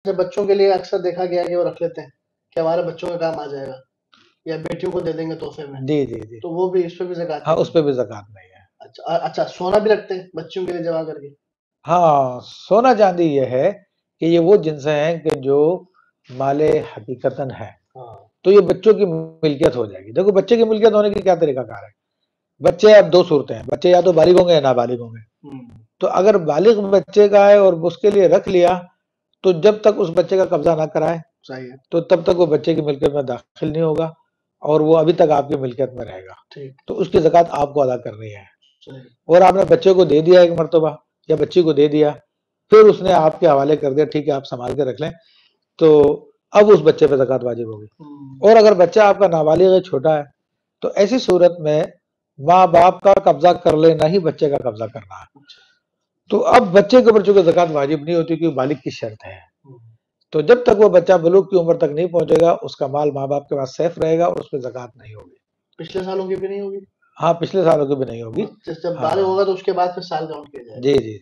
جب بچوں کے لیے اکثر دیکھا گیا کہ وہ رکھ لیتے ہیں کہ ہمارے بچوں کا کام آ جائے گا یا بیٹیوں کو دے دیں گے تحفے میں، جی جی جی، تو وہ بھی اس پہ بھی زکوٰۃ ہاں نہیں اس پہ ہے؟ بھی زکوٰۃ نہیں ہے. اچھا سونا بھی رکھتے ہیں بچوں کے لیے جمع کر کے؟ ہاں سونا چاندی یہ ہے کہ یہ وہ جنسیں ہیں کہ جو مال حقیقتاً ہے، ہاں تو یہ بچوں کی ملکیت ہو جائے گی. دیکھو بچے کی ملکیت ہونے کی کیا طریقہ کار ہے. بچے اب دو صورتیں ہیں، بچے یا تو بالغ ہوں گے یا نابالغ ہوں گے. تو اگر بالغ بچے کا ہے اور اس کے لیے رکھ لیا تو جب تک اس بچے کا قبضہ نہ کرائے صحیح ہے، تو تب تک وہ بچے کی ملکیت میں داخل نہیں ہوگا اور وہ ابھی تک آپ کی ملکیت میں رہے گا. ٹھیک تو اس کی زکوٰۃ آپ کو ادا کرنی ہے. صحیح. اور آپ نے بچے کو دے دیا ایک مرتبہ یا بچی کو دے دیا، پھر اس نے آپ کے حوالے کر دیا ٹھیک ہے آپ سنبھال کے رکھ لیں، تو اب اس بچے پہ زکوٰۃ واجب ہوگی. اور اگر بچہ آپ کا نابالغ ہے، چھوٹا ہے، تو ایسی صورت میں ماں باپ کا قبضہ کر لینا ہی بچے کا قبضہ کرنا ہے. تو اب بچے کے اوپر چونکہ زکوٰۃ واجب نہیں ہوتی کیونکہ بالغ کی شرط ہے. تو جب تک وہ بچہ بلوغ کی عمر تک نہیں پہنچے گا اس کا مال ماں باپ کے پاس سیف رہے گا اور اس پہ زکوٰۃ نہیں ہوگی. پچھلے سالوں کی بھی نہیں ہوگی؟ ہاں پچھلے سالوں کی بھی نہیں ہوگی. جب ہاں بالغ ہوگا تو اس کے بعد پھر سال کاؤنٹ کیا جائے گا. جی جی.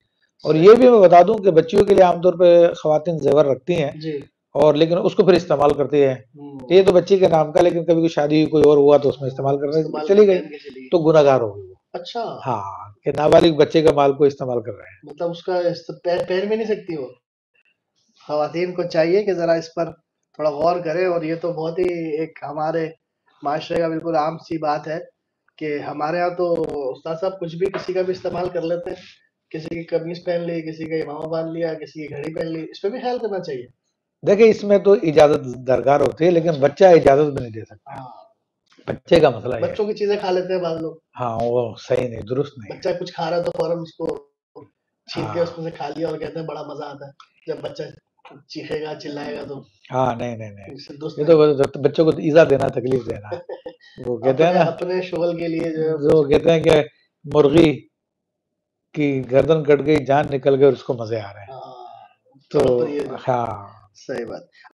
اور یہ بھی میں بتا دوں کہ بچیوں کے لیے عام طور پہ خواتین زیور رکھتی ہیں جی اور لیکن اس کو پھر استعمال کرتی ہیں. یہ تو بچی کے نام کا، لیکن کبھی کوئی شادی ہوئی کوئی اور ہوا تو اس میں استعمال کرنے چلی گئی تو گناہ گار ہوگی وہ. اچھا ہاں کہ نابالغ بچے کا مال کو استعمال کر رہے ہیں. مطلب اس کا پہن بھی نہیں سکتی وہ؟ خواتین کو چاہیے کہ ذرا اس پر تھوڑا غور کرے. اور یہ تو بہت ہی ایک ہمارے معاشرے کا بالکل عام سی بات ہے کہ ہمارے ہاں تو استاد صاحب کچھ بھی کسی کا بھی استعمال کر لیتے ہیں. کسی کی قمیص پہن لی، کسی کا امامہ باندھ لیا، کسی کی گھڑی پہن لی. اس پہ بھی خیال کرنا چاہیے. دیکھیں اس میں تو اجازت درکار ہوتی ہے لیکن بچہ اجازت بھی نہیں دے سکتا. بچے کا مسئلہ یہ ہے. بچوں کی چیزیں کھا لیتے ہیں بعض لوگ. ہاں وہ صحیح نہیں، درست نہیں ہے. بچہ کچھ کھا رہا ہے تو فوراً اس کو چھین کے ہاں اس میں سے کھا لیا اور کہتے ہیں بڑا مزہ آتا ہے جب بچہ چیخے گا چلائے گا تو. ہاں نہیں نہیں نہیں، اس سے دوست یہ تو بچوں کو ایزا دینا، تکلیف دینا. وہ کہتے ہیں نا، اپنے شغل کے لیے جو کہتے ہیں کہ مرغی کی گردن کٹ گئی جان نکل گئی اور اس کو مزے آ رہے ہیں. تو پر یہ ہاں صحیح بات.